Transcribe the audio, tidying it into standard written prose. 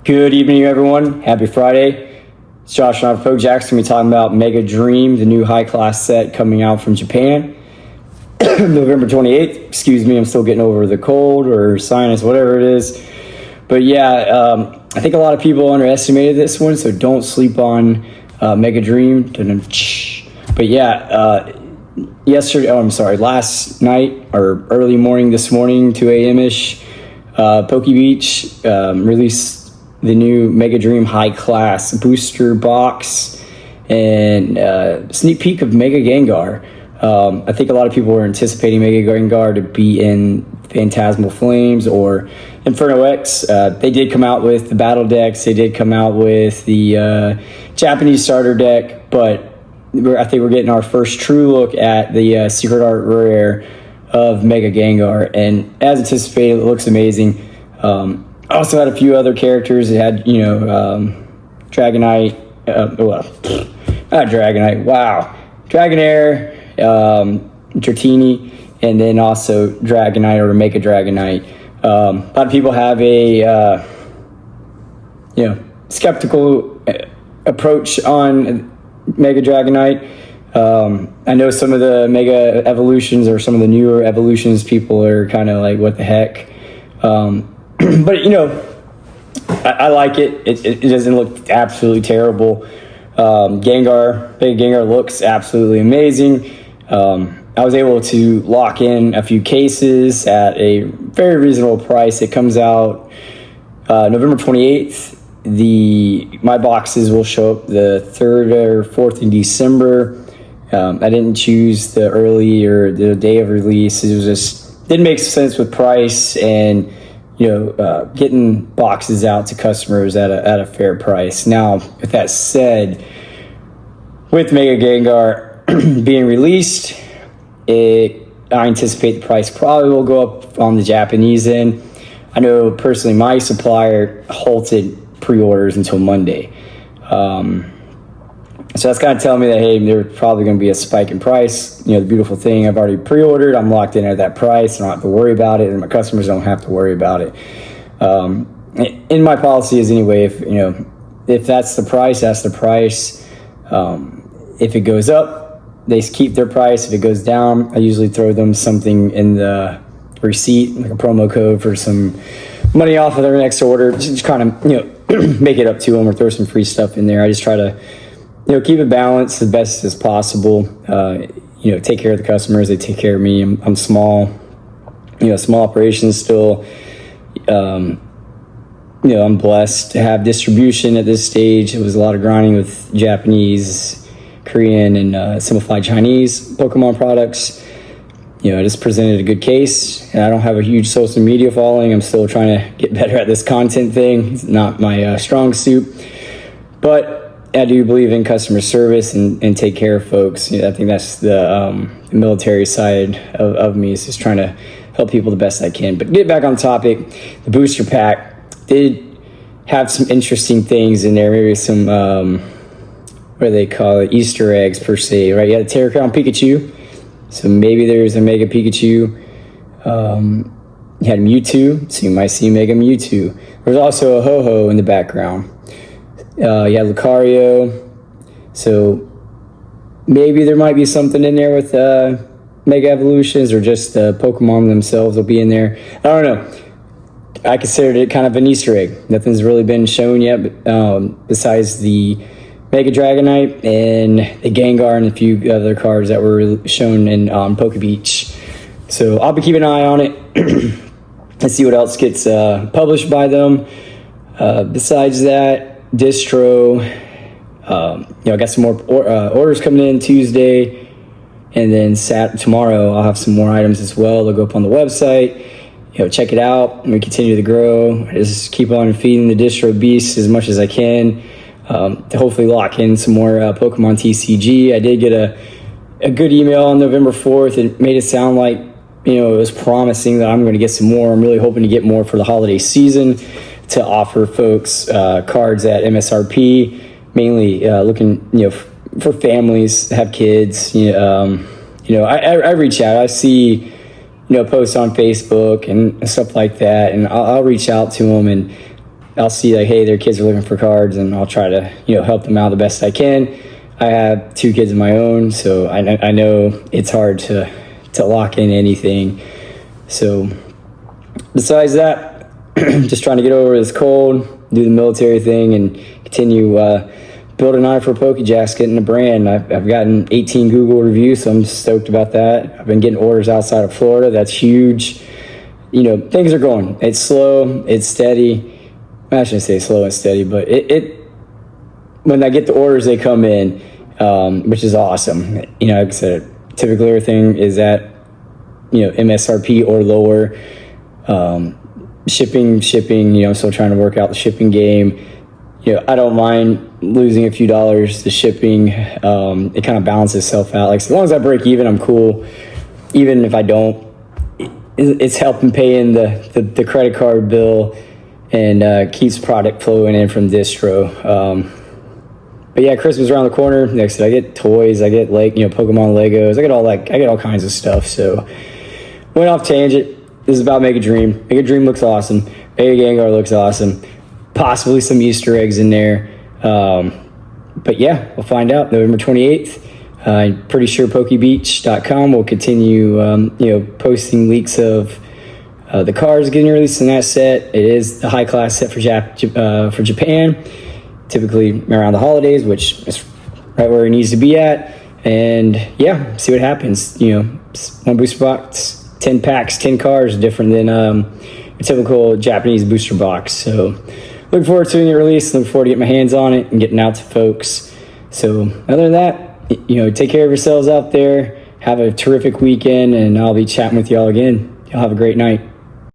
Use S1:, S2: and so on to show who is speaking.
S1: Good evening, everyone. Happy Friday. It's Josh and Poke Jackson. We're talking about Mega Dream, the new high-class set coming out from Japan. November 28th. Excuse me, I'm still getting over the cold or sinus, whatever it is. But yeah, I think a lot of people underestimated this one, so don't sleep on Mega Dream. But yeah, last night or early morning this morning, 2 a.m.-ish, Poke Beach released the new Mega Dream High Class booster box and sneak peek of Mega Gengar. I think a lot of people were anticipating Mega Gengar to be in Phantasmal Flames or Inferno X. They did come out with the battle decks. They did come out with the Japanese starter deck, but I think we're getting our first true look at the Secret Art Rare of Mega Gengar, and as anticipated, it looks amazing. I also had a few other characters. It had, Dragonite, not Dragonite, wow. Dragonair, Dratini, and then also Dragonite or Mega Dragonite. A lot of people have a, skeptical approach on Mega Dragonite. I know some of the Mega Evolutions or some of the newer evolutions, people are kind of like, what the heck? But I like it. It doesn't look absolutely terrible. Mega Gengar looks absolutely amazing. I was able to lock in a few cases at a very reasonable price. It comes out November 28th. My boxes will show up the 3rd or 4th in December. I didn't choose the early or the day of release. It was just didn't make sense with price and getting boxes out to customers at a fair price. Now, with that said, with Mega Gengar being released, I anticipate the price probably will go up on the Japanese end. I know personally my supplier halted pre-orders until Monday. So that's kind of telling me that, hey, there's probably going to be a spike in price. The beautiful thing, I've already pre-ordered. I'm locked in at that price. I don't have to worry about it, and my customers don't have to worry about it. In my policy is anyway, if that's the price, that's the price. If it goes up, they keep their price. If it goes down, I usually throw them something in the receipt, like a promo code for some money off of their next order. Just kind of, make it up to them or throw some free stuff in there. I just try to keep it balanced the best as possible. Take care of the customers. They take care of me. I'm small, small operations still. I'm blessed to have distribution at this stage. It was a lot of grinding with Japanese, Korean, and simplified Chinese Pokemon products. I just presented a good case, and I don't have a huge social media following. I'm still trying to get better at this content thing. It's not my strong suit, but I do believe in customer service and take care of folks. I think that's the military side of me, is just trying to help people the best I can. But get back on topic, the booster pack did have some interesting things in there, maybe some, what do they call it, Easter eggs per se, right? You had a Terra Crown Pikachu, so maybe there's a Mega Pikachu. You had Mewtwo, so you might see Mega Mewtwo. There's also a Ho-Ho in the background. You had Lucario, so maybe there might be something in there with Mega Evolutions, or just the Pokemon themselves will be in there. I don't know. I considered it kind of an Easter egg. Nothing's really been shown yet, besides the Mega Dragonite and the Gengar and a few other cards that were shown in Poke Beach. So I'll be keeping an eye on it and see what else gets published by them. Besides that, distro, I got some more orders coming in Tuesday, and then tomorrow I'll have some more items as well. They'll go up on the website. Check it out. We continue to grow. I just keep on feeding the distro beast as much as I can, to hopefully lock in some more Pokemon TCG. I did get a good email on November 4th. It made it sound like it was promising that I'm going to get some more. I'm really hoping to get more for the holiday season, to offer folks cards at MSRP, mainly looking for families that have kids. I reach out. I see posts on Facebook and stuff like that, and I'll reach out to them and I'll see like, hey, their kids are looking for cards, and I'll try to, help them out the best I can. I have 2 kids of my own, so I know it's hard to lock in anything. So besides that, just trying to get over this cold, do the military thing, and continue build an eye for PokeJacks, getting a brand. I've gotten 18 Google reviews, so I'm stoked about that. I've been getting orders outside of Florida. That's huge. Things are going. It's slow, it's steady. I shouldn't say slow and steady, but it when I get the orders, they come in, which is awesome. Like I said, typically everything is at MSRP or lower. Shipping, I'm still trying to work out the shipping game. I don't mind losing a few dollars to shipping. It kind of balances itself out. Like, as long as I break even, I'm cool. Even if I don't, it's helping paying the credit card bill and keeps product flowing in from distro. But yeah, Christmas around the corner. Next, I get toys. I get Pokemon Legos. I get all kinds of stuff. So went off tangent. This is about Mega Dream. Mega Dream looks awesome. Mega Gengar looks awesome. Possibly some Easter eggs in there. But yeah, we'll find out November 28th. I'm pretty sure PokeBeach.com will continue, posting leaks of the cards getting released in that set. It is the high class set for Japan, typically around the holidays, which is right where it needs to be at. And yeah, see what happens. 1 booster box, 10 packs, 10 cards, different than a typical Japanese booster box. So looking forward to seeing it released. Looking forward to getting my hands on it and getting out to folks. So other than that, take care of yourselves out there. Have a terrific weekend, and I'll be chatting with y'all again. Y'all have a great night.